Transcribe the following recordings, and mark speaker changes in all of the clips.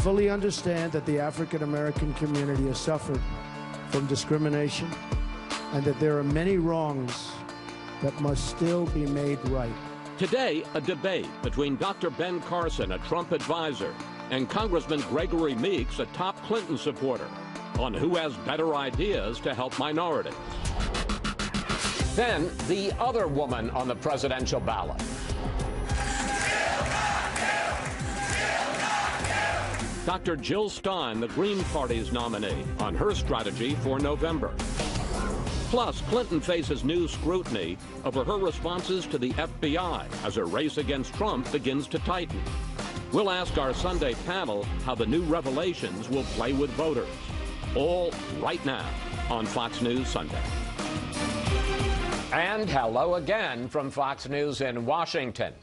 Speaker 1: fully understand that the African American community has suffered from discrimination and that there are many wrongs that must still be made right.
Speaker 2: Today, a debate between Dr. Ben Carson, a Trump advisor, and Congressman Gregory Meeks, a top Clinton supporter, on who has better ideas to help minorities. Then, the other woman on the presidential ballot. Dr. Jill Stein, the Green Party's nominee, on her strategy for November. Plus, Clinton faces new scrutiny over her responses to the FBI as her race against Trump begins to tighten. We'll ask our Sunday panel how the new revelations will play with voters. All right now on Fox News Sunday. And hello again from Fox News in Washington.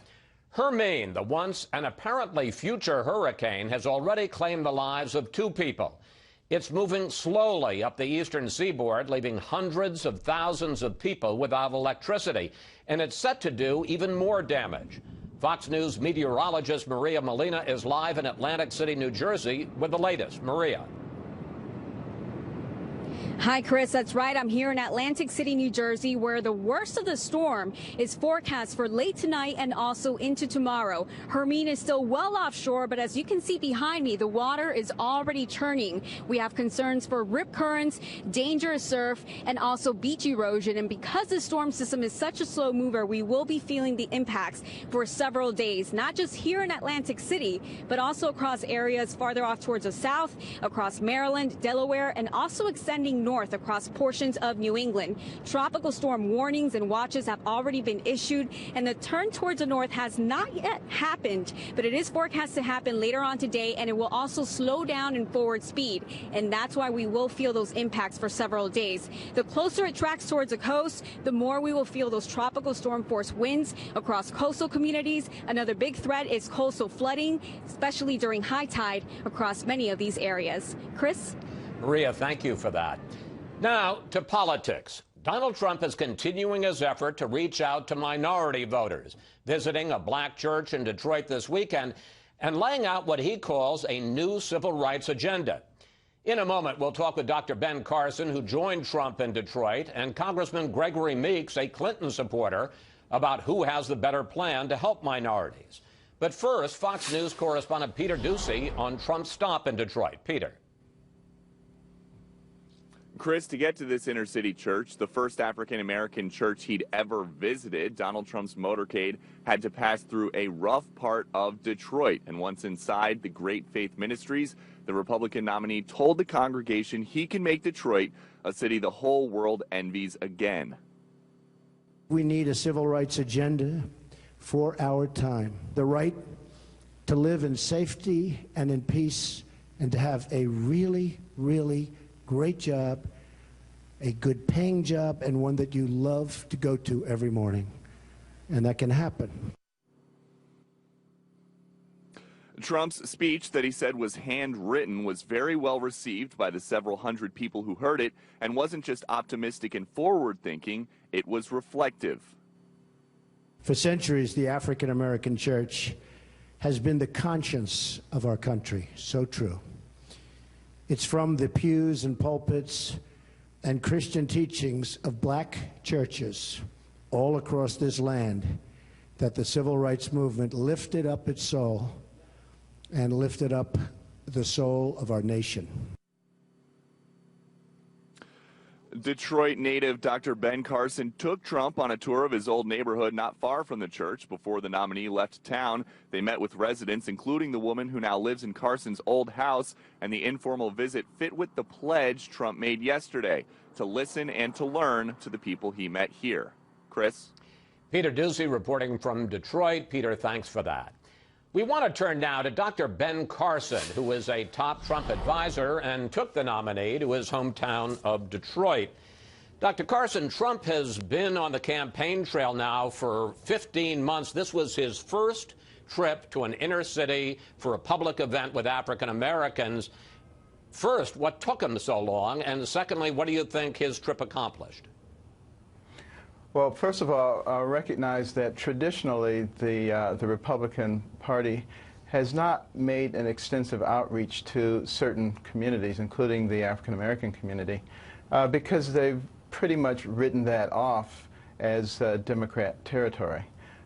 Speaker 2: Hermine, the once and apparently future hurricane, has already claimed the lives of 2 people. It's moving slowly up the eastern seaboard, leaving hundreds of thousands of people without electricity, and it's set to do even more damage. Fox News meteorologist Maria Molina is live in Atlantic City, New Jersey, with the latest. Maria.
Speaker 3: Hi, Chris. That's right. I'm here in Atlantic City, New Jersey, where the worst of the storm is forecast for late tonight and also into tomorrow. Hermine is still well offshore, but as you can see behind me, the water is already churning. We have concerns for rip currents, dangerous surf, and also beach erosion. And because the storm system is such a slow mover, we will be feeling the impacts for several days, not just here in Atlantic City, but also across areas farther off towards the south, across Maryland, Delaware, and also extending north across portions of New England. Tropical storm warnings and watches have already been issued, and the turn towards the north has not yet happened, but it is forecast to happen later on today, and it will also slow down in forward speed, and that's why we will feel those impacts for several days. The closer it tracks towards the coast, the more we will feel those tropical storm force winds across coastal communities. Another big threat is coastal flooding, especially during high tide across many of these areas. Chris?
Speaker 2: Maria, thank you for that. Now to politics. Donald Trump is continuing his effort to reach out to minority voters, visiting a black church in Detroit this weekend and laying out what he calls a new civil rights agenda. In a moment, we'll talk with Dr. Ben Carson, who joined Trump in Detroit, and Congressman Gregory Meeks, a Clinton supporter, about who has the better plan to help minorities. But first, Fox News correspondent Peter Ducey on Trump's stop in Detroit. Peter.
Speaker 4: Chris, to get to this inner city church, the first African-American church he'd ever visited, Donald Trump's motorcade had to pass through a rough part of Detroit. And once inside the Great Faith Ministries, the Republican nominee told the congregation he can make Detroit a city the whole world envies again.
Speaker 1: We need a civil rights agenda for our time. The right to live in safety and in peace and to have a really, really great job, a good paying job, and one that you love to go to every morning. And that can happen.
Speaker 4: Trump's speech that he said was handwritten was very well received by the several hundred people who heard it, and wasn't just optimistic and forward-thinking, it was reflective.
Speaker 1: For centuries, the African American church has been the conscience of our country. So true. It's from the pews and pulpits and Christian teachings of black churches all across this land that the civil rights movement lifted up its soul and lifted up the soul of our nation.
Speaker 4: Detroit native Dr. Ben Carson took Trump on a tour of his old neighborhood not far from the church. Before the nominee left town, they met with residents, including the woman who now lives in Carson's old house, and the informal visit fit with the pledge Trump made yesterday to listen and to learn to the people he met here. Chris?
Speaker 2: Peter Ducey reporting from Detroit. Peter, thanks for that. We want to turn now to Dr. Ben Carson, who is a top Trump advisor and took the nominee to his hometown of Detroit. Dr. Carson, Trump has been on the campaign trail now for 15 months. This was his first trip to an inner city for a public event with African Americans. First, what took him so long? And secondly, what do you think his trip accomplished?
Speaker 5: Well, first of all, recognize that traditionally the Republican Party has not made an extensive outreach to certain communities, including the African American community, because they've pretty much written that off as Democrat territory.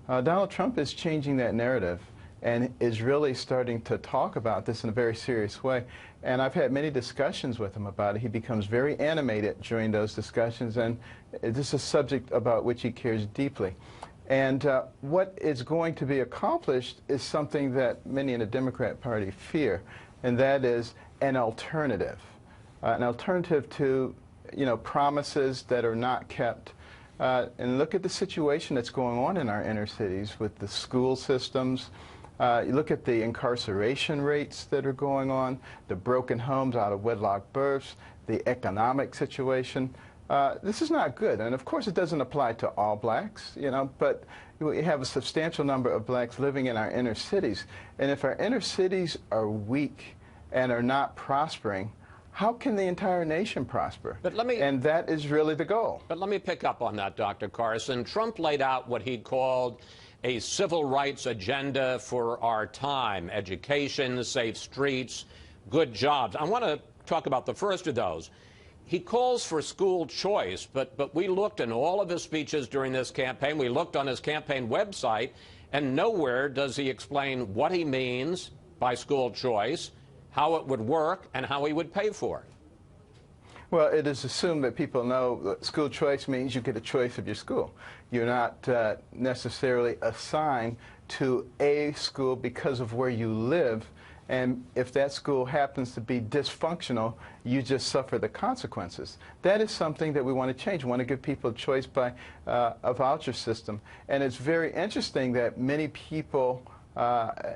Speaker 5: Donald Trump is changing that narrative and is really starting to talk about this in a very serious way. And I've had many discussions with him about it. He becomes very animated during those discussions, and this is a subject about which he cares deeply. And what is going to be accomplished is something that many in the Democrat Party fear, and that is an alternative to, you know, promises that are not kept. And look at the situation that's going on in our inner cities with the school systems. You look at the incarceration rates that are going on, the broken homes, out of wedlock births, the economic situation. This is not good. And of course it doesn't apply to all blacks, you know, but we have a substantial number of blacks living in our inner cities. And if our inner cities are weak and are not prospering, how can the entire nation prosper? And that is really the goal.
Speaker 2: But let me pick up on that, Dr. Carson. Trump laid out what he called a civil rights agenda for our time: education, safe streets, good jobs. I want to talk about the first of those. He calls for school choice, but we looked in all of his speeches during this campaign, we looked on his campaign website, and nowhere does he explain what he means by school choice, how it would work, and how he would pay for it.
Speaker 5: Well, it is assumed that people know that school choice means you get a choice of your school. You're not necessarily assigned to a school because of where you live, and if that school happens to be dysfunctional, you just suffer the consequences. That is something that we want to change. We want to give people a choice by a voucher system. And it's very interesting that many people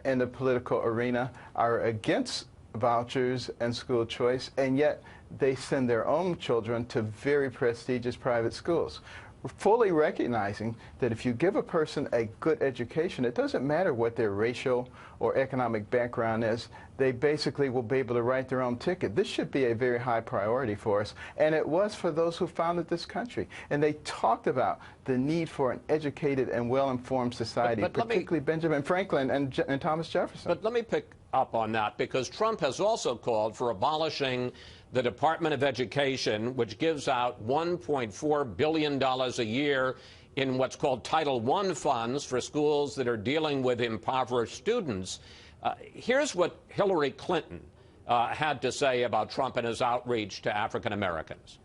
Speaker 5: in the political arena are against vouchers and school choice, and yet they send their own children to very prestigious private schools. We're fully recognizing that if you give a person a good education, it doesn't matter what their racial or economic background is, they basically will be able to write their own ticket. This should be a very high priority for us, and it was for those who founded this country. And they talked about the need for an educated and well-informed society, particularly Benjamin Franklin and Thomas Jefferson.
Speaker 2: But let me pick up on that, because Trump has also called for abolishing the Department of Education, which gives out $1.4 billion a year in what's called Title I funds for schools that are dealing with impoverished students. Here's what Hillary Clinton had to say about Trump and his outreach to African Americans.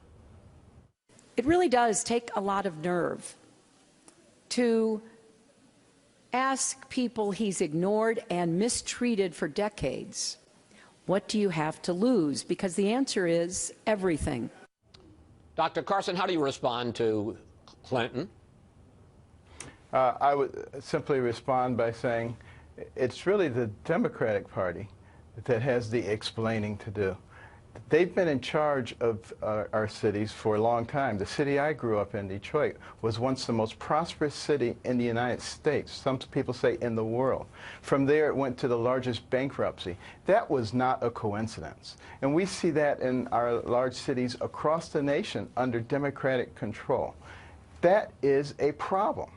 Speaker 6: It really does take a lot of nerve to ask people he's ignored and mistreated for decades, what do you have to lose? Because the answer is everything.
Speaker 2: Dr. Carson, how do you respond to Clinton?
Speaker 5: I would simply respond by saying it's really the Democratic Party that has the explaining to do. They've been in charge of our cities for a long time. The city I grew up in, Detroit, was once the most prosperous city in the United States. Some people say in the world. From there, it went to the largest bankruptcy. That was not a coincidence. And we see that in our large cities across the nation under Democratic control. That is a problem.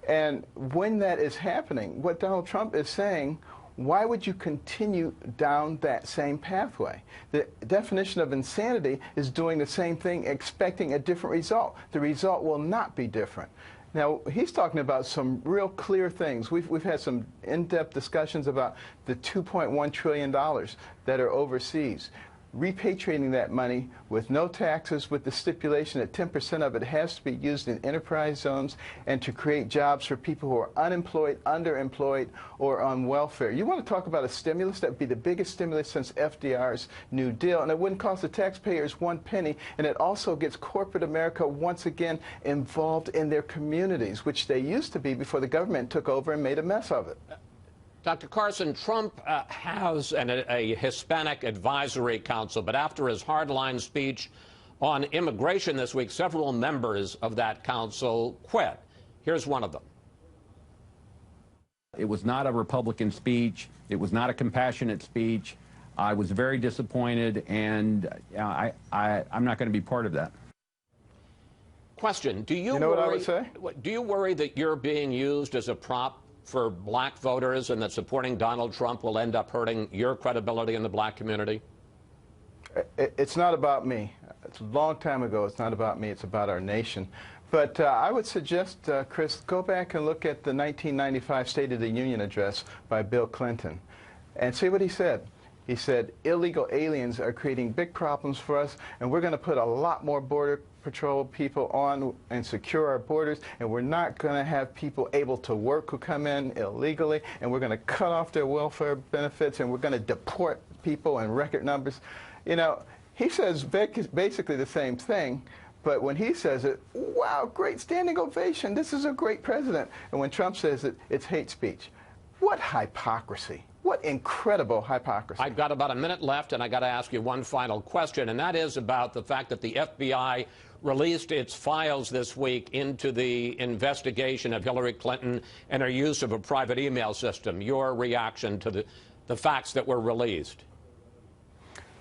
Speaker 5: And when that is happening, what Donald Trump is saying, why would you continue down that same pathway? The definition of insanity is doing the same thing, expecting a different result. The result will not be different. Now, he's talking about some real clear things. We've had some in-depth discussions about the $2.1 trillion that are overseas. Repatriating that money with no taxes, with the stipulation that 10% of it has to be used in enterprise zones and to create jobs for people who are unemployed, underemployed, or on welfare. You want to talk about a stimulus? That would be the biggest stimulus since FDR's New Deal, and it wouldn't cost the taxpayers one penny, and it also gets corporate America once again involved in their communities, which they used to be before the government took over and made a mess of it.
Speaker 2: Dr. Carson, Trump has a Hispanic advisory council, but after his hardline speech on immigration this week, several members of that council quit. Here's one of them.
Speaker 7: It was not a Republican speech. It was not a compassionate speech. I was very disappointed, and I'm not going to be part of that.
Speaker 2: Question: Do you
Speaker 5: know what I would say?
Speaker 2: Do you worry that you're being used as a prop for black voters and that supporting Donald Trump will end up hurting your credibility in the black community?
Speaker 5: It's not about me. It's a long time ago. It's not about me. It's about our nation. But I would suggest, Chris, go back and look at the 1995 State of the Union address by Bill Clinton and see what he said. He said, illegal aliens are creating big problems for us, and we're going to put a lot more Border Patrol people on and secure our borders, and we're not going to have people able to work who come in illegally, and we're going to cut off their welfare benefits, and we're going to deport people in record numbers. You know, he says basically the same thing, but when he says it, wow, great standing ovation, this is a great president. And when Trump says it, it's hate speech. What hypocrisy. What incredible hypocrisy.
Speaker 2: I've got about a minute left, and I got to ask you one final question, and that is about the fact that the FBI released its files this week into the investigation of Hillary Clinton and her use of a private email system. Your reaction to the facts that were released?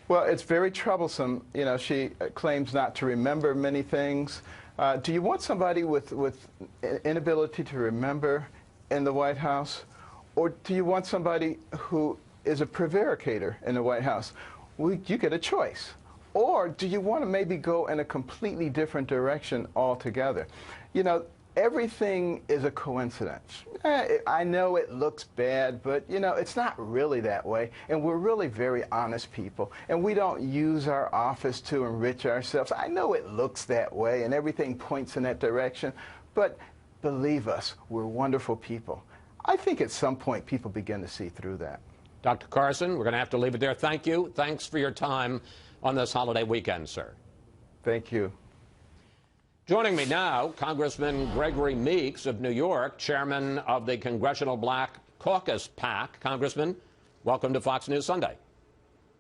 Speaker 5: Well, it's very troublesome. You know, she claims not to remember many things. Do you want somebody with inability to remember in the White House? Or do you want somebody who is a prevaricator in the White House? Well, you get a choice. Or do you want to maybe go in a completely different direction altogether? You know, everything is a coincidence. I know it looks bad, but, you know, it's not really that way. And we're really very honest people. And we don't use our office to enrich ourselves. I know it looks that way, and everything points in that direction. But believe us, we're wonderful people. I think at some point people begin to see through that.
Speaker 2: Dr. Carson, we're going to have to leave it there. Thank you. Thanks for your time on this holiday weekend, sir.
Speaker 5: Thank you.
Speaker 2: Joining me now, Congressman Gregory Meeks of New York, chairman of the Congressional Black Caucus PAC. Congressman, welcome to Fox News Sunday.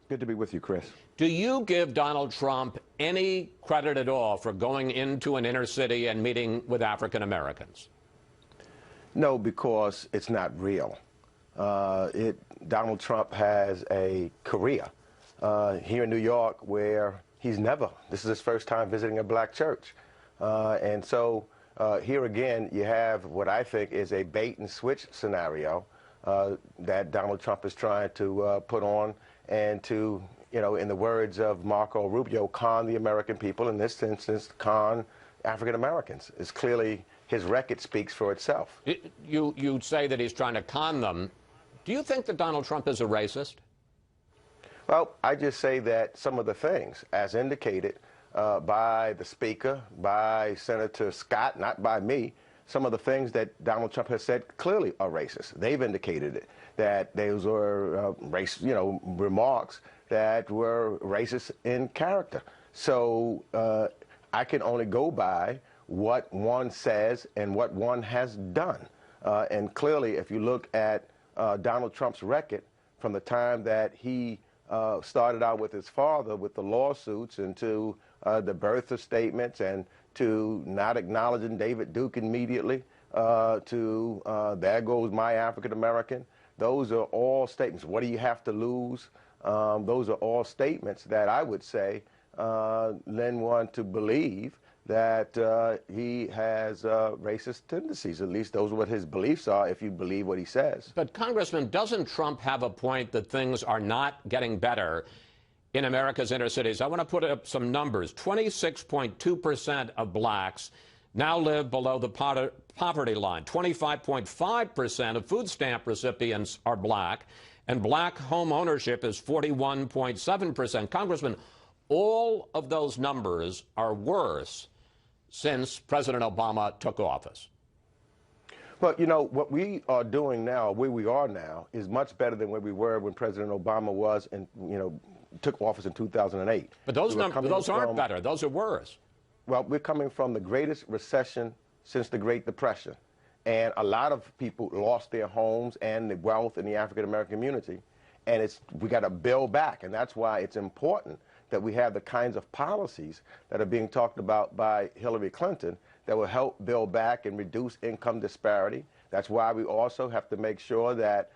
Speaker 8: Good to be with you, Chris.
Speaker 2: Do you give Donald Trump any credit at all for going into an inner city and meeting with African Americans?
Speaker 8: No, because it's not real. Donald Trump has a career here in New York where this is his first time visiting a black church. And so here again, you have what I think is a bait and switch scenario that Donald Trump is trying to put on and to, you know, in the words of Marco Rubio, con the American people, in this instance, con African Americans. It's clearly his record speaks for itself.
Speaker 2: You say that he's trying to con them. Do you think that Donald Trump is a racist?
Speaker 8: Well, I just say that some of the things, as indicated by the Speaker, by Senator Scott, not by me, some of the things that Donald Trump has said clearly are racist. They've indicated it, that those were remarks that were racist in character. So I can only go by what one says and what one has done. And clearly, if you look at Donald Trump's record from the time that he started out with his father with the lawsuits and to the birth of statements and to not acknowledging David Duke immediately to there goes my African American, those are all statements. What do you have to lose? Those are all statements that I would say lend one to believe that he has racist tendencies. At least those are what his beliefs are, if you believe what he says.
Speaker 2: But, Congressman, doesn't Trump have a point that things are not getting better in America's inner cities? I want to put up some numbers. 26.2% of blacks now live below the poverty line. 25.5% of food stamp recipients are black, and black home ownership is 41.7%. Congressman, all of those numbers are worse since President Obama took office.
Speaker 8: Well, you know, what we are doing now, where we are now, is much better than where we were when President Obama was and, you know, took office in 2008.
Speaker 2: But those numbers, those aren't better. Those are worse.
Speaker 8: Well, we're coming from the greatest recession since the Great Depression. And a lot of people lost their homes and the wealth in the African American community. And we got to build back. And that's why it's important that we have the kinds of policies that are being talked about by Hillary Clinton that will help build back and reduce income disparity. That's why we also have to make sure that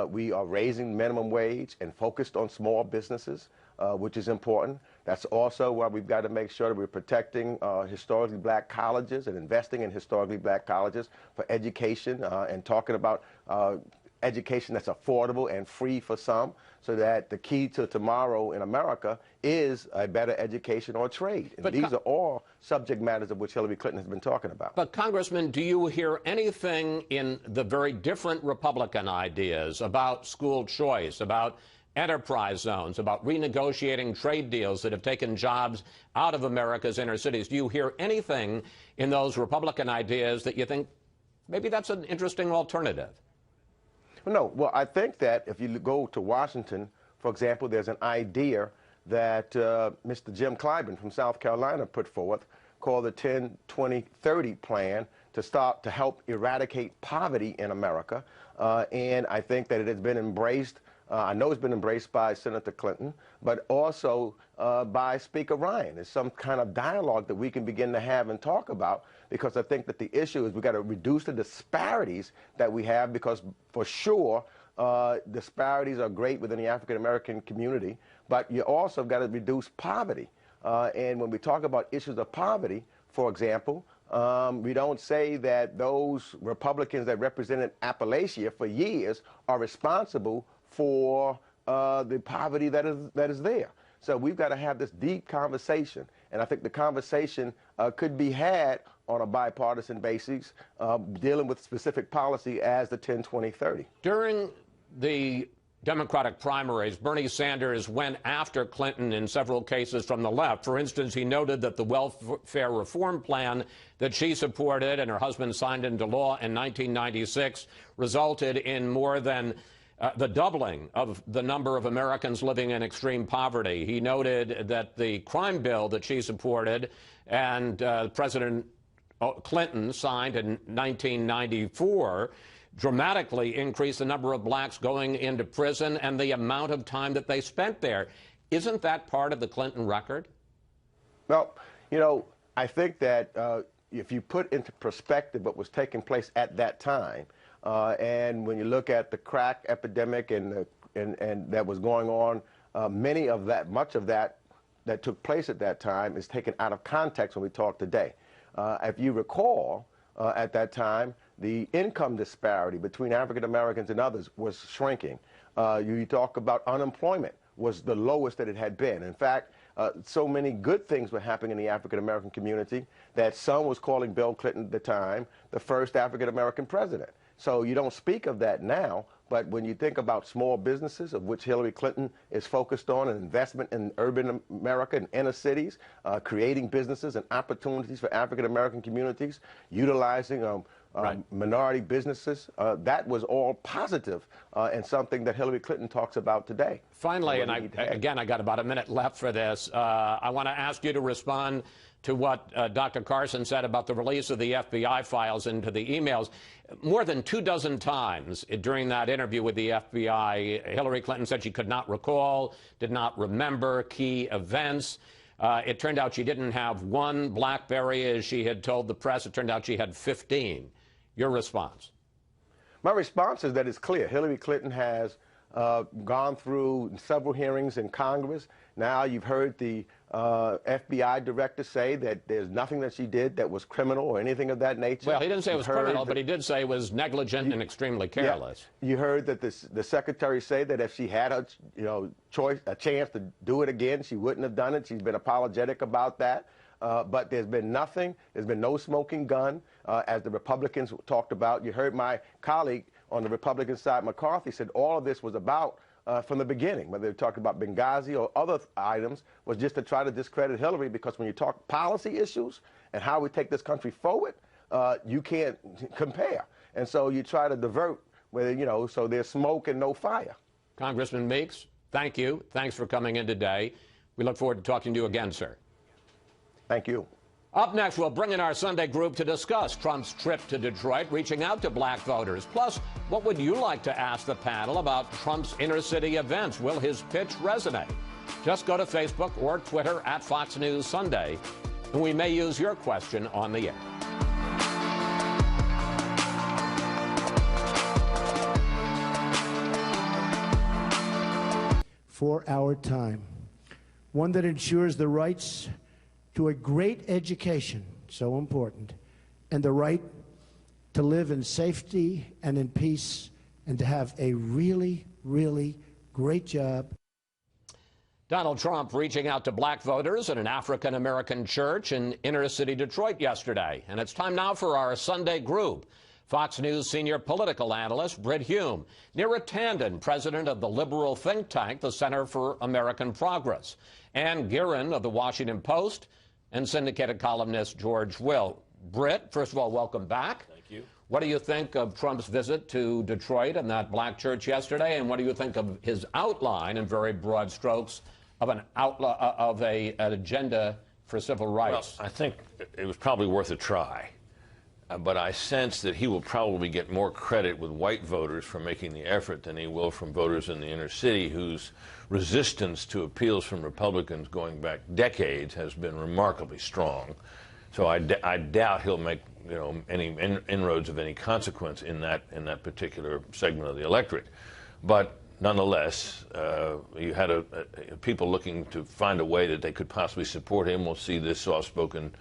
Speaker 8: We are raising minimum wage and focused on small businesses, which is important. That's also why we've got to make sure that we're protecting historically black colleges and investing in historically black colleges for education and talking about education that's affordable and free for some, so that the key to tomorrow in America is a better education or trade. And these are all subject matters of which Hillary Clinton has been talking about.
Speaker 2: But, Congressman, do you hear anything in the very different Republican ideas about school choice, about enterprise zones, about renegotiating trade deals that have taken jobs out of America's inner cities? Do you hear anything in those Republican ideas that you think maybe that's an interesting alternative?
Speaker 8: No. Well, I think that if you go to Washington, for example, there's an idea that Mr. Jim Clyburn from South Carolina put forth called the 10-20-30 plan to help eradicate poverty in America. And I think that it has been embraced. I know it's been embraced by Senator Clinton, but also by Speaker Ryan. There's some kind of dialogue that we can begin to have and talk about, because I think that the issue is we've got to reduce the disparities that we have, because for sure disparities are great within the African American community, but you also got to reduce poverty. And when we talk about issues of poverty, for example, we don't say that those Republicans that represented Appalachia for years are responsible for the poverty that is there. So we've got to have this deep conversation, and I think the conversation could be had on a bipartisan basis, dealing with specific policy as the 10-20-30.
Speaker 2: During the Democratic primaries, Bernie Sanders went after Clinton in several cases from the left. For instance, he noted that the welfare reform plan that she supported and her husband signed into law in 1996 resulted in more than the doubling of the number of Americans living in extreme poverty. He noted that the crime bill that she supported and President Clinton signed in 1994 dramatically increased the number of blacks going into prison and the amount of time that they spent there. Isn't that part of the Clinton record?
Speaker 8: Well, you know, I think that if you put into perspective what was taking place at that time, and when you look at the crack epidemic and that was going on, much of that took place at that time is taken out of context when we talk today. If you recall, at that time, the income disparity between African Americans and others was shrinking. You talk about unemployment was the lowest that it had been. In fact, so many good things were happening in the African American community that some was calling Bill Clinton at the time the first African American president. So you don't speak of that now, but when you think about small businesses, of which Hillary Clinton is focused on, an investment in urban America and inner cities, creating businesses and opportunities for African American communities, utilizing minority businesses, that was all positive and something that Hillary Clinton talks about today.
Speaker 2: Finally, and I got about a minute left for this, I want to ask you to respond to what Dr. Carson said about the release of the FBI files into the emails. More than 24 times during that interview with the FBI, Hillary Clinton said she could not recall, did not remember key events. It turned out she didn't have one BlackBerry, as she had told the press. It turned out she had 15. Your response?
Speaker 8: My response is that it's clear. Hillary Clinton has gone through several hearings in Congress. Now you've heard the FBI director say that there's nothing that she did that was criminal or anything of that nature.
Speaker 2: Well, he didn't say it was criminal, but he did say it was negligent and extremely careless.
Speaker 8: Yeah. You heard that the secretary say that if she had a chance to do it again, she wouldn't have done it. She's been apologetic about that. But there's been nothing. There's been no smoking gun, as the Republicans talked about. You heard my colleague on the Republican side, McCarthy, said all of this was about from the beginning, whether they're talking about Benghazi or other items, was just to try to discredit Hillary, because when you talk policy issues and how we take this country forward, you can't compare. And so you try to divert, so there's smoke and no fire.
Speaker 2: Congressman Meeks, thank you. Thanks for coming in today. We look forward to talking to you again, sir.
Speaker 8: Thank you.
Speaker 2: Up next, we'll bring in our Sunday group to discuss Trump's trip to Detroit, reaching out to black voters. Plus, what would you like to ask the panel about Trump's inner city events? Will his pitch resonate? Just go to Facebook or Twitter at Fox News Sunday, and we may use your question on the air.
Speaker 1: for our time, one that ensures the rights to a great education, so important, and the right to live in safety and in peace and to have a really, really great job.
Speaker 2: Donald Trump reaching out to black voters in an African-American church in inner-city Detroit yesterday. And it's time now for our Sunday group. Fox News senior political analyst Britt Hume, Neera Tanden, president of the liberal think tank, the Center for American Progress, Ann Giron of the Washington Post, and syndicated columnist George Will. Britt, first of all, welcome back.
Speaker 9: Thank you.
Speaker 2: What do you think of Trump's visit to Detroit and that black church yesterday? And what do you think of his outline in very broad strokes of an agenda for civil rights?
Speaker 9: Well, I think it was probably worth a try. But I sense that he will probably get more credit with white voters for making the effort than he will from voters in the inner city whose resistance to appeals from Republicans going back decades has been remarkably strong. So I doubt he'll make any inroads of any consequence in that particular segment of the electorate. But nonetheless, you had people looking to find a way that they could possibly support him. We'll see this soft-spoken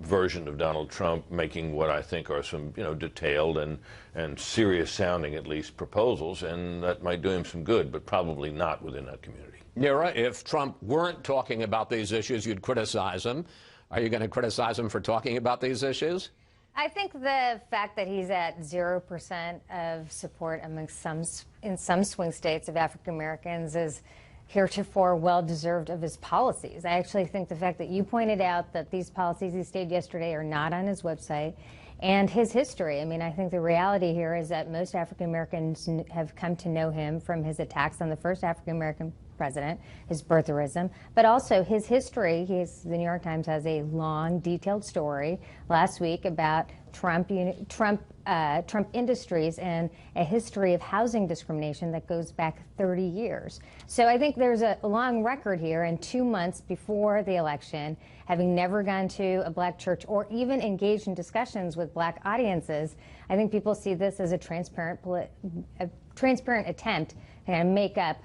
Speaker 9: version of Donald Trump making what I think are some, detailed and serious-sounding, at least, proposals, and that might do him some good, but probably not within that community.
Speaker 2: Neera, if Trump weren't talking about these issues, you'd criticize him. Are you going to criticize him for talking about these issues?
Speaker 10: I think the fact that he's at 0% of support in some swing states of African Americans is heretofore well-deserved of his policies. I actually think the fact that you pointed out that these policies he stated yesterday are not on his website and his history. I mean, I think the reality here is that most African Americans have come to know him from his attacks on the first African American president, his birtherism, but also his history. The New York Times has a long, detailed story last week about Trump Industries and a history of housing discrimination that goes back 30 years. So I think there's a long record here, and 2 months before the election, having never gone to a black church or even engaged in discussions with black audiences, I think people see this as a transparent attempt to make up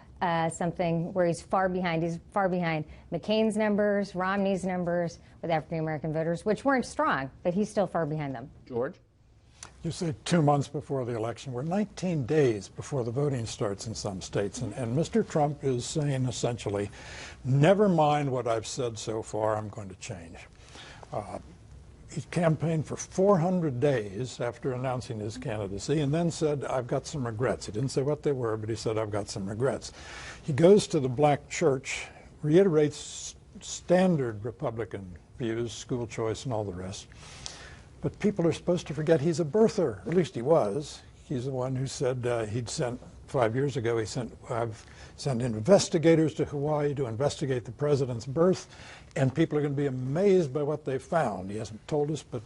Speaker 10: something where he's far behind. He's far behind McCain's numbers, Romney's numbers with African-American voters, which weren't strong, but he's still far behind them.
Speaker 2: George?
Speaker 11: You say 2 months before the election. We're 19 days before the voting starts in some states. And Mr. Trump is saying essentially, never mind what I've said so far, I'm going to change. He campaigned for 400 days after announcing his candidacy and then said, I've got some regrets. He didn't say what they were, but he said, I've got some regrets. He goes to the black church, reiterates standard Republican views, school choice and all the rest. But people are supposed to forget he's a birther. At least he was. He's the one who said he'd sent, 5 years ago, I've sent investigators to Hawaii to investigate the president's birth, and people are going to be amazed by what they found. He hasn't told us, but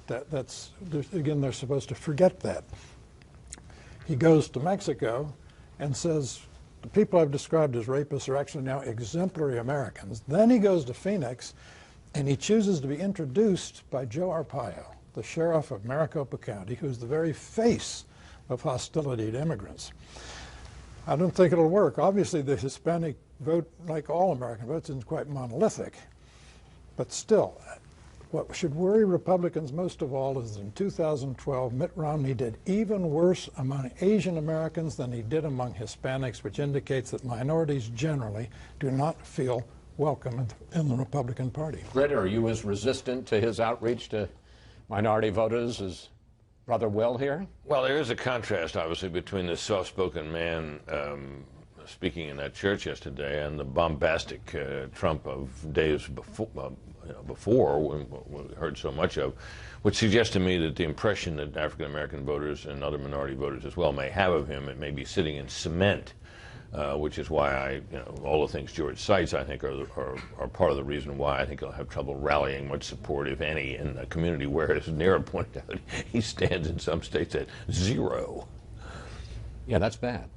Speaker 11: again, they're supposed to forget that. He goes to Mexico and says, the people I've described as rapists are actually now exemplary Americans. Then he goes to Phoenix, and he chooses to be introduced by Joe Arpaio, the sheriff of Maricopa County, who's the very face of hostility to immigrants. I don't think it'll work. Obviously, the Hispanic vote, like all American votes, isn't quite monolithic. But still, what should worry Republicans most of all is that in 2012, Mitt Romney did even worse among Asian Americans than he did among Hispanics, which indicates that minorities generally do not feel welcome in the Republican Party.
Speaker 2: Britt, are you as resistant to his outreach to minority voters as Brother Will here?
Speaker 9: Well, there is a contrast, obviously, between the soft-spoken man speaking in that church yesterday and the bombastic Trump of days before when we heard so much of, which suggests to me that the impression that African-American voters and other minority voters as well may have of him, it may be sitting in cement, which is why all the things George cites, I think, are part of the reason why I think he'll have trouble rallying much support, if any, in the community where, as Neera pointed out, he stands in some states at 0.
Speaker 2: Yeah, that's bad.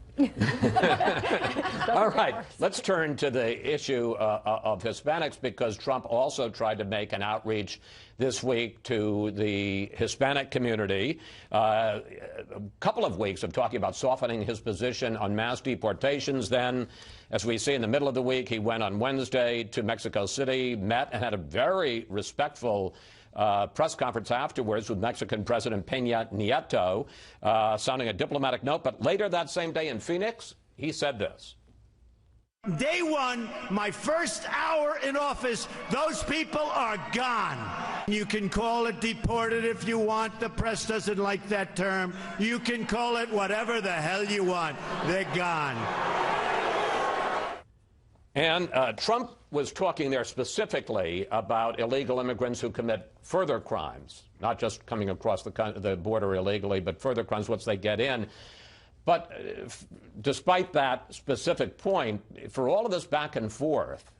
Speaker 2: All right, let's turn to the issue of Hispanics, because Trump also tried to make an outreach this week to the Hispanic community. A couple of weeks of talking about softening his position on mass deportations. Then, as we see in the middle of the week, he went on Wednesday to Mexico City, met and had a very respectful press conference afterwards with Mexican President Peña Nieto, sounding a diplomatic note. But later that same day in Phoenix, he said this.
Speaker 1: Day one, my first hour in office, those people are gone. You can call it deported if you want. The press doesn't like that term. You can call it whatever the hell you want. They're gone.
Speaker 2: And Trump was talking there specifically about illegal immigrants who commit further crimes, not just coming across the border illegally, but further crimes once they get in. But despite that specific point, for all of this back and forth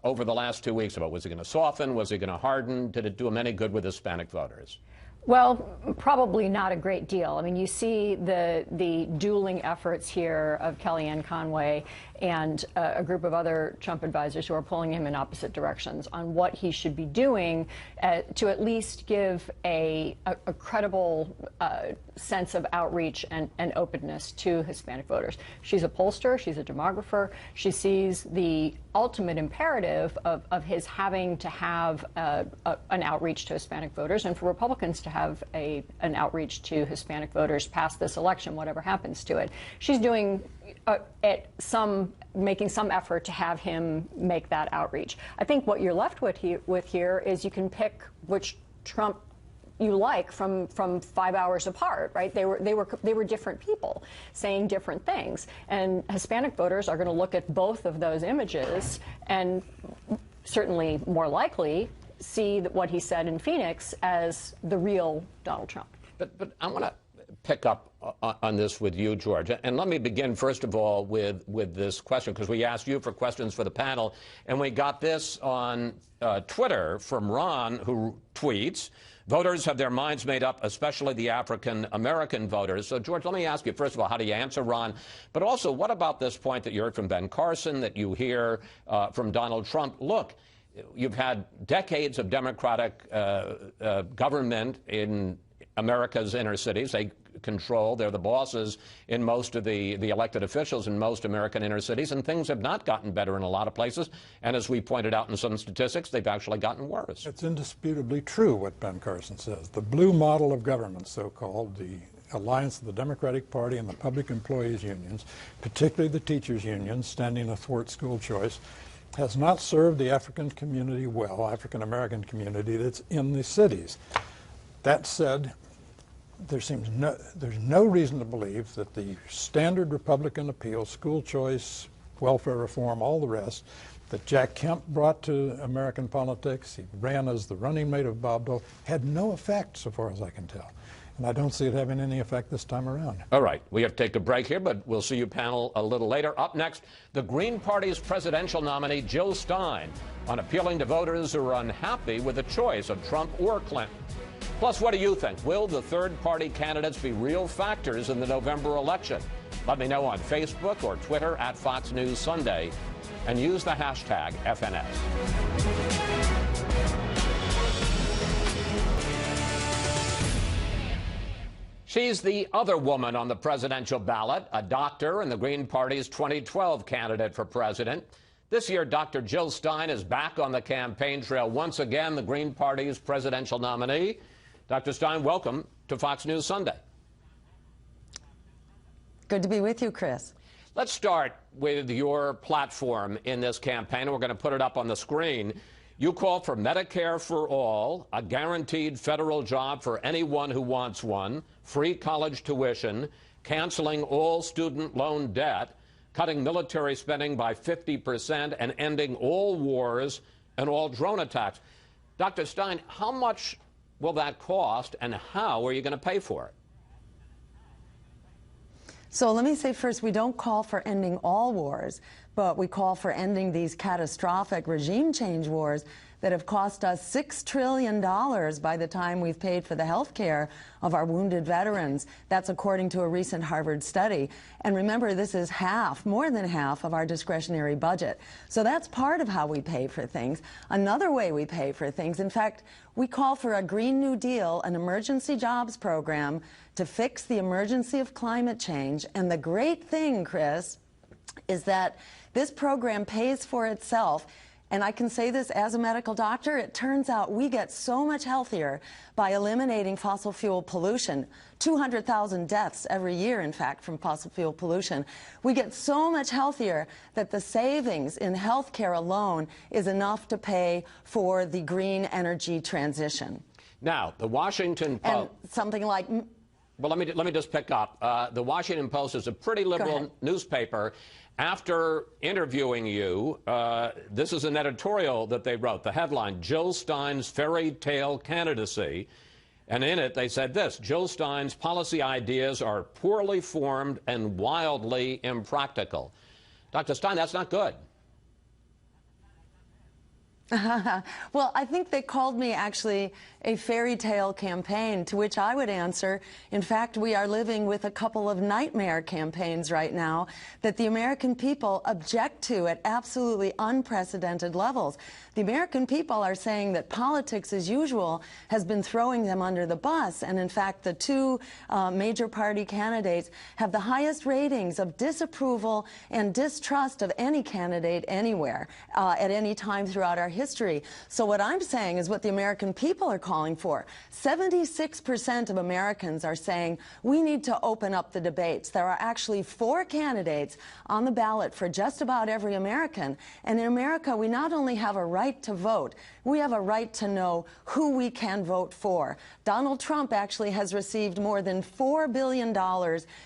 Speaker 2: over the last 2 weeks about was he going to soften, was he going to harden, did it do him any good with Hispanic voters?
Speaker 6: Well, probably not a great deal. I mean, you see the dueling efforts here of Kellyanne Conway and a group of other Trump advisors who are pulling him in opposite directions on what he should be doing to at least give a credible sense of outreach and openness to Hispanic voters. She's a pollster. She's a demographer. She sees the ultimate imperative of his having to have an outreach to Hispanic voters, and for Republicans to have an outreach to Hispanic voters past this election, whatever happens to it. She's doing making some effort to have him make that outreach. I think what you're left with here is you can pick which Trump you like from 5 hours apart, right? They were different people saying different things, and Hispanic voters are going to look at both of those images and certainly more likely see what he said in Phoenix as the real Donald Trump.
Speaker 2: But I want to pick up on this with you, George. And let me begin, first of all, with this question, because we asked you for questions for the panel, and we got this on Twitter from Ron, who tweets, voters have their minds made up, especially the African-American voters. So, George, let me ask you, first of all, how do you answer Ron? But also, what about this point that you heard from Ben Carson, that you hear from Donald Trump? Look, you've had decades of Democratic government in America's inner cities. They're the bosses in most of the elected officials in most American inner cities, and things have not gotten better in a lot of places. And as we pointed out in some statistics, they've actually gotten worse.
Speaker 11: It's indisputably true what Ben Carson says. The blue model of government, so-called, the alliance of the Democratic Party and the public employees unions, particularly the teachers unions standing athwart school choice, has not served the African community well, African-American community that's in the cities. That said, there's no reason to believe that the standard Republican appeal, school choice, welfare reform, all the rest, that Jack Kemp brought to American politics, he ran as the running mate of Bob Dole, had no effect so far as I can tell. And I don't see it having any effect this time around.
Speaker 2: All right, we have to take a break here, but we'll see you panel a little later. Up next, the Green Party's presidential nominee, Jill Stein, on appealing to voters who are unhappy with the choice of Trump or Clinton. Plus, what do you think? Will the third-party candidates be real factors in the November election? Let me know on Facebook or Twitter at Fox News Sunday, and use the hashtag FNS. She's the other woman on the presidential ballot, a doctor and the Green Party's 2012 candidate for president. This year, Dr. Jill Stein is back on the campaign trail once again, the Green Party's presidential nominee. Dr. Stein, welcome to Fox News Sunday.
Speaker 12: Good to be with you, Chris.
Speaker 2: Let's start with your platform in this campaign. We're going to put it up on the screen. You call for Medicare for all, a guaranteed federal job for anyone who wants one, free college tuition, canceling all student loan debt, cutting military spending by 50%, and ending all wars and all drone attacks. Dr. Stein, how much will that cost, and how are you going to pay for it?
Speaker 12: So let me say first, we don't call for ending all wars, but we call for ending these catastrophic regime change wars that have cost us $6 trillion by the time we've paid for the health care of our wounded veterans. That's according to a recent Harvard study. And remember, this is half, more than half, of our discretionary budget. So that's part of how we pay for things. Another way we pay for things, in fact, we call for a Green New Deal, an emergency jobs program to fix the emergency of climate change. And the great thing, Chris, is that this program pays for itself. And I can say this as a medical doctor, it turns out we get so much healthier by eliminating fossil fuel pollution. 200,000 deaths every year, in fact, from fossil fuel pollution. We get so much healthier that the savings in health care alone is enough to pay for the green energy transition.
Speaker 2: Now, the Washington Post...
Speaker 12: And something like...
Speaker 2: Well, let me just pick up. The Washington Post is a pretty liberal newspaper. After interviewing you, this is an editorial that they wrote. The headline, Jill Stein's Fairy Tale Candidacy. And in it, they said this: Jill Stein's policy ideas are poorly formed and wildly impractical. Dr. Stein, that's not good.
Speaker 12: Well, I think they called me actually a fairy tale campaign, to which I would answer, in fact, we are living with a couple of nightmare campaigns right now that the American people object to at absolutely unprecedented levels. The American people are saying that politics as usual has been throwing them under the bus, and in fact the two major party candidates have the highest ratings of disapproval and distrust of any candidate anywhere at any time throughout our history. So what I'm saying is what the American people are calling for. 76% of Americans are saying we need to open up the debates. There are actually 4 candidates on the ballot for just about every American. And in America, we not only have a right to vote, we have a right to know who we can vote for. Donald Trump actually has received more than $4 billion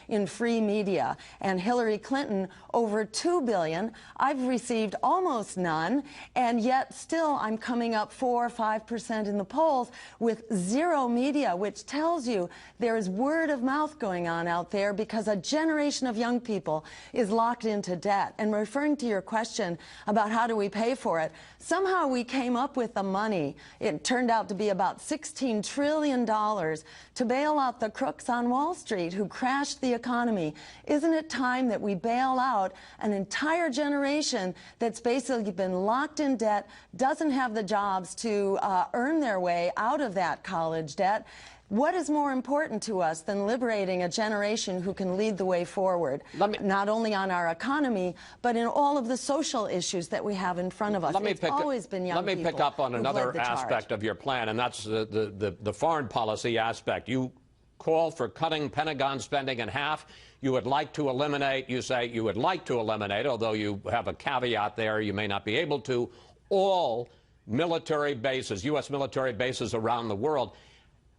Speaker 12: in free media, and Hillary Clinton over $2 billion. I've received almost none, and yet still I'm coming up 4 or 5% in the polls with zero media, which tells you there is word of mouth going on out there because a generation of young people is locked into debt. And referring to your question about how do we pay for it, somehow we came up with the money. It turned out to be about $16 trillion to bail out the crooks on Wall Street who crashed the economy. Isn't it time that we bail out an entire generation that's basically been locked in debt, doesn't have the jobs to earn their way out of that college debt? What is more important to us than liberating a generation who can lead the way forward, not only on our economy, but in all of the social issues that we have in front of us? It's always been young people.
Speaker 2: Let me pick up on another aspect of your plan, and that's the foreign policy aspect. You call for cutting Pentagon spending in half. You would like to eliminate, you say you would like to eliminate, although you have a caveat there, you may not be able to, all military bases, U.S. military bases around the world.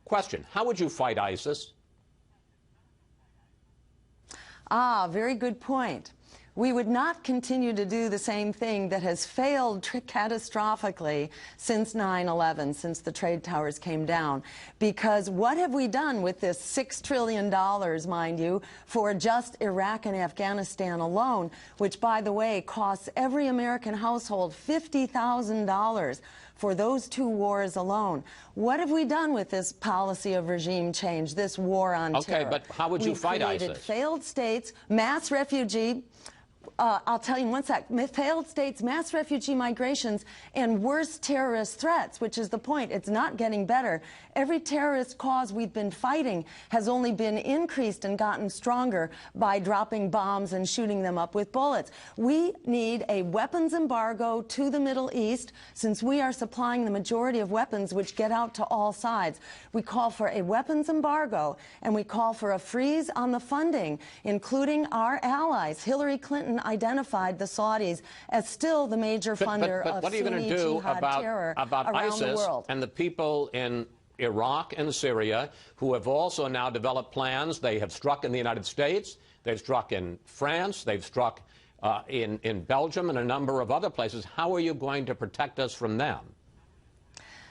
Speaker 2: Question, how would you fight ISIS?
Speaker 12: Very good point. We would not continue to do the same thing that has failed catastrophically since 9/11, since the trade towers came down. Because what have we done with this $6 trillion, mind you, for just Iraq and Afghanistan alone, which, by the way, costs every American household $50,000 for those 2 wars alone? What have we done with this policy of regime change, this war on terror?
Speaker 2: Okay, but how would you fight ISIS?
Speaker 12: We've created failed states, mass refugee... I'll tell you in one sec. Failed states, mass refugee migrations, and worse terrorist threats, which is the point. It's not getting better. Every terrorist cause we've been fighting has only been increased and gotten stronger by dropping bombs and shooting them up with bullets. We need a weapons embargo to the Middle East, since we are supplying the majority of weapons which get out to all sides. We call for a weapons embargo, and we call for a freeze on the funding, including our allies. Hillary Clinton identified the Saudis as still the major funder of Sunni jihad terror around
Speaker 2: ISIS
Speaker 12: the world.
Speaker 2: And the people in Iraq and Syria who have also now developed plans? They have struck in the United States, they've struck in France, they've struck in Belgium and a number of other places. How are you going to protect us from them?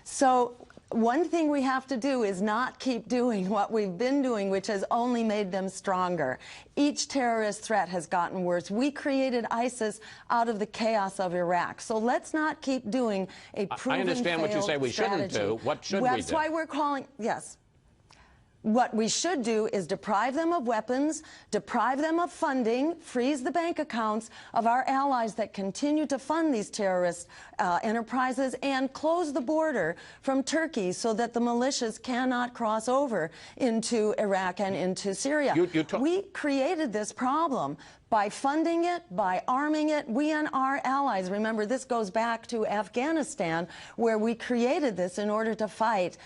Speaker 12: So one thing we have to do is not keep doing what we've been doing, which has only made them stronger. Each terrorist threat has gotten worse. We created ISIS out of the chaos of Iraq. So let's not keep doing a proven
Speaker 2: I understand what you say we shouldn't do. What should we do?
Speaker 12: That's why we're calling, yes. What we should do is deprive them of weapons, deprive them of funding, freeze the bank accounts of our allies that continue to fund these terrorist enterprises, and close the border from Turkey so that the militias cannot cross over into Iraq and into Syria. We created this problem by funding it, by arming it, we and our allies. Remember, this goes back to Afghanistan, where we created this in order to fight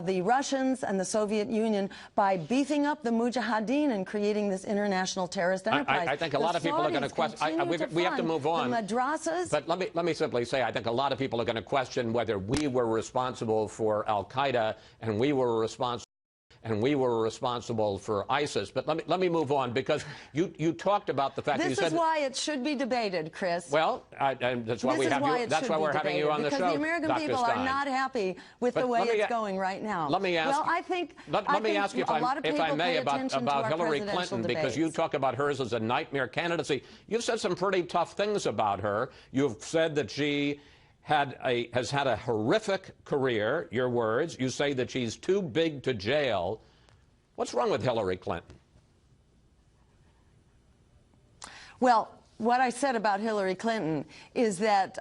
Speaker 12: the Russians and the Soviet Union by beefing up the Mujahideen and creating this international terrorist enterprise.
Speaker 2: I think a lot of people are going to question. We have to move on.
Speaker 12: The madrasas.
Speaker 2: But let me simply say, I think a lot of people are going to question whether we were responsible for Al-Qaeda and we were responsible for ISIS. But let me move on, because you talked about the fact that you said...
Speaker 12: This is why it should be debated, Chris.
Speaker 2: Well, that's why we're having you on the show,
Speaker 12: because the American people are not happy with the way it's going right now.
Speaker 2: Let me ask.
Speaker 12: Well, I think
Speaker 2: if I may about Hillary Clinton, because you talk about hers as a nightmare candidacy. You've said some pretty tough things about her. You've said that she has had a horrific career, your words. You say that she's too big to jail. What's wrong with Hillary Clinton?
Speaker 12: Well, what I said about Hillary Clinton is that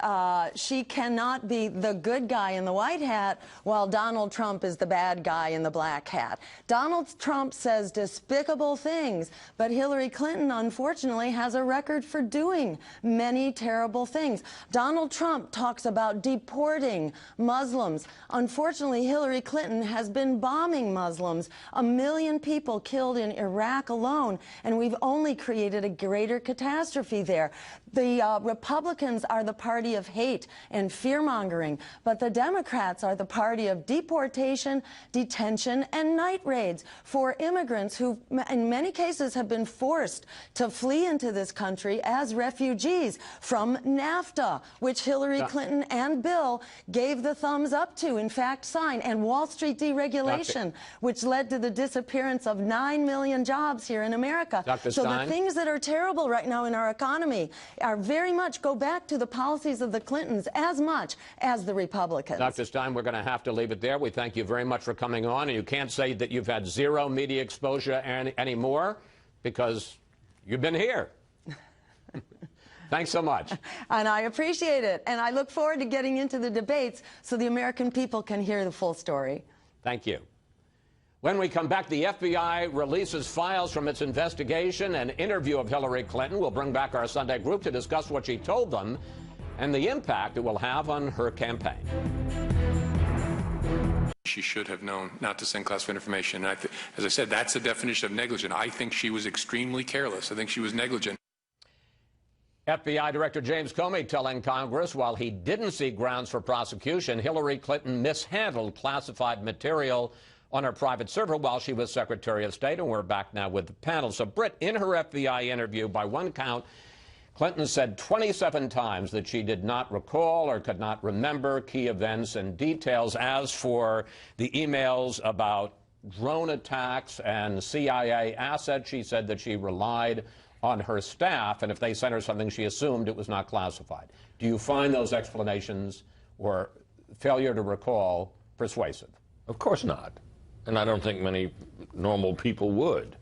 Speaker 12: she cannot be the good guy in the white hat while Donald Trump is the bad guy in the black hat. Donald Trump says despicable things, but Hillary Clinton, unfortunately, has a record for doing many terrible things. Donald Trump talks about deporting Muslims. Unfortunately, Hillary Clinton has been bombing Muslims. 1 million people killed in Iraq alone, and we've only created a greater catastrophe there. The Republicans are the party of hate and fear-mongering, but the Democrats are the party of deportation, detention, and night raids for immigrants who, in many cases, have been forced to flee into this country as refugees from NAFTA, which Hillary Clinton and Bill gave the thumbs up to, in fact, signed, and Wall Street deregulation, which led to the disappearance of 9 million jobs here in America. So the things that are terrible right now in our economy are very much go back to the policies of the Clintons as much as the Republicans.
Speaker 2: Dr. Stein, we're going to have to leave it there. We thank you very much for coming on, and you can't say that you've had zero media exposure anymore because you've been here. Thanks so much.
Speaker 12: And I appreciate it, and I look forward to getting into the debates so the American people can hear the full story.
Speaker 2: Thank you. When we come back, the FBI releases files from its investigation and interview of Hillary Clinton. We'll bring back our Sunday group to discuss what she told them and the impact it will have on her campaign.
Speaker 13: She should have known not to send classified information. And as I said, that's the definition of negligent. I think she was extremely careless. I think she was negligent.
Speaker 2: FBI Director James Comey telling Congress while he didn't see grounds for prosecution, Hillary Clinton mishandled classified material on her private server while she was Secretary of State. And we're back now with the panel. So, Britt, in her FBI interview, by one count, Clinton said 27 times that she did not recall or could not remember key events and details. As for the emails about drone attacks and CIA assets, she said that she relied on her staff, and if they sent her something, she assumed it was not classified. Do you find those explanations or failure to recall persuasive?
Speaker 9: Of course not. And I don't think many normal people would.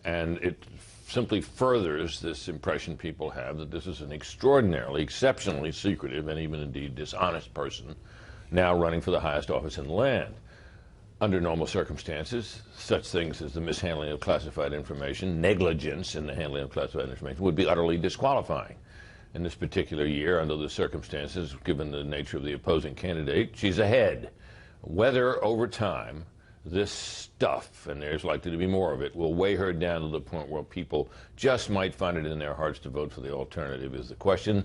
Speaker 9: And it simply furthers this impression people have that this is an extraordinarily, exceptionally secretive and even indeed dishonest person now running for the highest office in the land. Under normal circumstances, such things as the mishandling of classified information, negligence in the handling of classified information, would be utterly disqualifying. In this particular year, under the circumstances, given the nature of the opposing candidate, she's ahead. Whether over time this stuff, and there's likely to be more of it, will weigh her down to the point where people just might find it in their hearts to vote for the alternative is the question.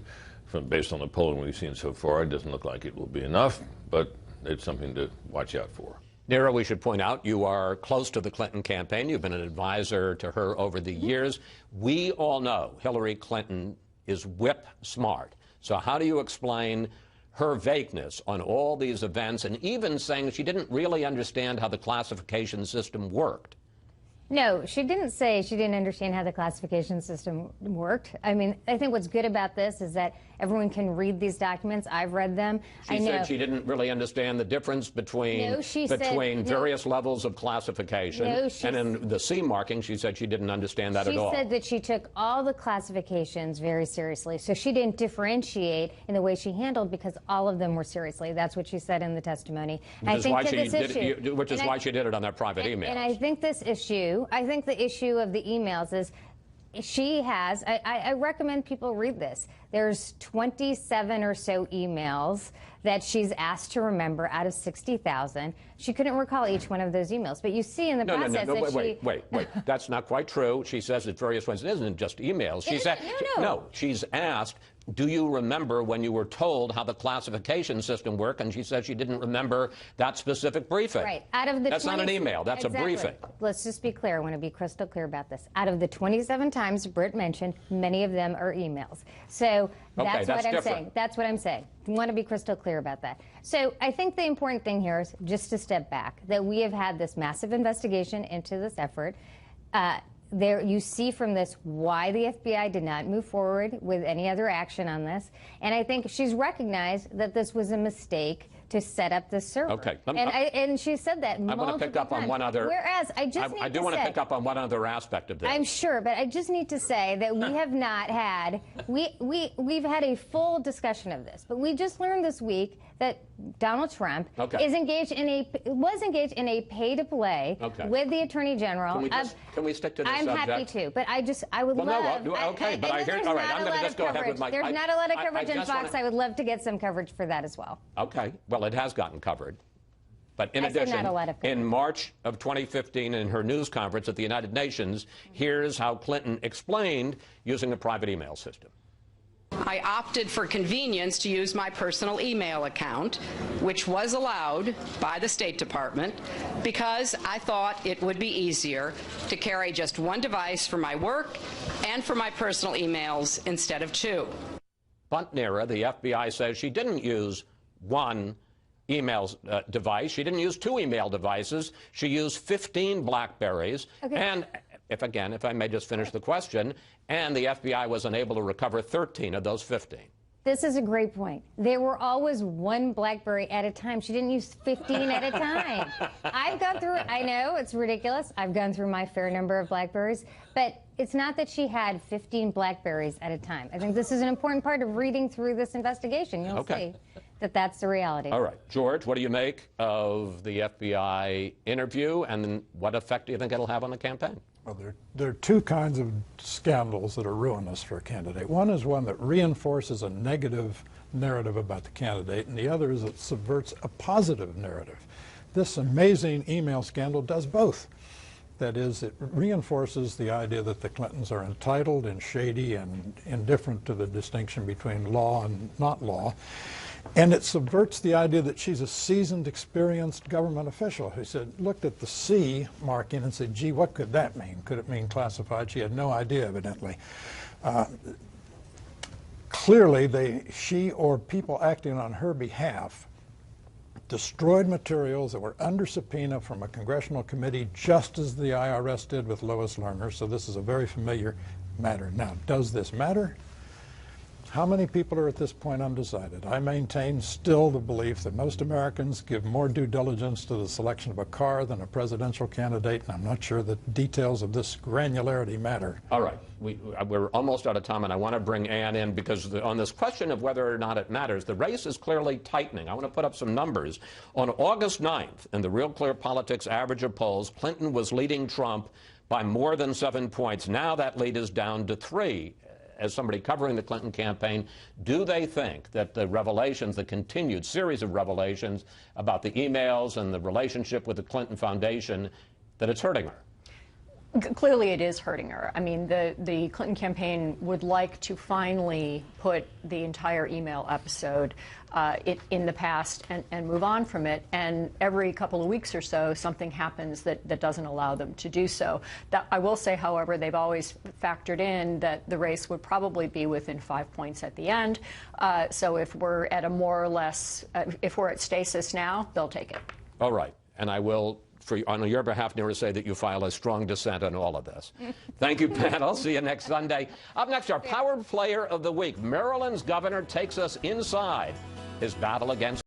Speaker 9: Based on the polling we've seen so far, it doesn't look like it will be enough, but it's something to watch out for.
Speaker 2: Nero, we should point out you are close to the Clinton campaign. You've been an advisor to her over the years. We all know Hillary Clinton is whip smart. So how do you explain her vagueness on all these events, and even saying she didn't really understand how the classification system worked.
Speaker 10: No, she didn't say she didn't understand how the classification system worked. I mean, I think what's good about this is that everyone can read these documents. I've read them.
Speaker 2: She said she didn't really understand the difference between various levels of classification. And in the C marking, she said she didn't understand that at all.
Speaker 10: She said that she took all the classifications very seriously. So she didn't differentiate in the way she handled because all of them were seriously. That's what she said in the testimony.
Speaker 2: Which is why she did it on that private email.
Speaker 10: And I think this issue, I think the issue of the emails is she has, I recommend people read this. There's 27 or so emails that she's asked to remember out of 60,000. She couldn't recall each one of those emails. But you see in the process that
Speaker 2: wait. That's not quite true. She says at various points, it isn't just emails. She said, no, she's asked, do you remember when you were told how the classification system worked? And she said she didn't remember that specific briefing.
Speaker 10: Right. Out of the
Speaker 2: That's not an email. That's a briefing.
Speaker 10: Let's just be clear. I want to be crystal clear about this. Out of the 27 times Britt mentioned, many of them are emails. So that's what I'm saying. That's what I'm saying. I want to be crystal clear about that. So I think the important thing here is just to step back, that we have had this massive investigation into this effort. There, you see from this why the FBI did not move forward with any other action on this. And I think she's recognized that this was a mistake to set up this server.
Speaker 2: Okay.
Speaker 10: And she said that multiple times.
Speaker 2: I want to pick up on one other.
Speaker 10: Whereas I do
Speaker 2: want to pick up on one other aspect of this.
Speaker 10: I'm sure, but I just need to say that we have not had we've had a full discussion of this, but we just learned this week that Donald Trump was engaged in a pay-to-play with the Attorney General.
Speaker 2: Can we stick to this
Speaker 10: I'm
Speaker 2: subject?
Speaker 10: happy to, but I would love.
Speaker 2: But I hear. All right, I'm going to just go ahead with my.
Speaker 10: There's not a lot of coverage on Fox. I would love to get some coverage for that as well.
Speaker 2: Okay. Well, it has gotten covered. But in addition, in March of 2015, in her news conference at the United Nations, here's how Clinton explained using a private email system.
Speaker 14: I opted for convenience to use my personal email account, which was allowed by the State Department, because I thought it would be easier to carry just one device for my work and for my personal emails instead of two.
Speaker 2: Buntnera, the FBI says she didn't use one email device. She didn't use two email devices. She used 15 BlackBerries. And if I may just finish the question, and the FBI was unable to recover 13 of those 15.
Speaker 10: This is a great point. There were always one BlackBerry at a time. She didn't use 15 at a time. I've gone through, I know it's ridiculous. I've gone through my fair number of BlackBerries, but it's not that she had 15 BlackBerries at a time. I think this is an important part of reading through this investigation. You'll see that that's the reality.
Speaker 2: All right. George, what do you make of the FBI interview, and what effect do you think it'll have on the campaign?
Speaker 11: Well, there are two kinds of scandals that are ruinous for a candidate. One is one that reinforces a negative narrative about the candidate, and the other is that subverts a positive narrative. This amazing email scandal does both. That is, it reinforces the idea that the Clintons are entitled and shady and indifferent to the distinction between law and not law. And it subverts the idea that she's a seasoned, experienced government official who looked at the C marking and said, gee, what could that mean? Could it mean classified? She had no idea, evidently. Clearly, she or people acting on her behalf destroyed materials that were under subpoena from a congressional committee, just as the IRS did with Lois Lerner. So this is a very familiar matter. Now, does this matter? How many people are at this point undecided? I maintain still the belief that most Americans give more due diligence to the selection of a car than a presidential candidate, and I'm not sure that details of this granularity matter.
Speaker 2: All right. We're almost out of time, and I want to bring Ann in because on this question of whether or not it matters, the race is clearly tightening. I want to put up some numbers. On August 9th, in the Real Clear Politics average of polls, Clinton was leading Trump by more than 7 points. Now that lead is down to 3. As somebody covering the Clinton campaign, do they think that the revelations, the continued series of revelations about the emails and the relationship with the Clinton Foundation, that it's hurting her?
Speaker 15: Clearly, it is hurting her. I mean, the Clinton campaign would like to finally put the entire email episode in the past and move on from it. And every couple of weeks or so, something happens that doesn't allow them to do so. I will say, however, they've always factored in that the race would probably be within 5 points at the end. So if we're at a more or less, if we're at stasis now, they'll take it.
Speaker 2: All right. And I will, on your behalf, Nira, say that you file a strong dissent on all of this. Thank you, panel. See you next Sunday. Up next, our Power Player of the Week. Maryland's governor takes us inside his battle against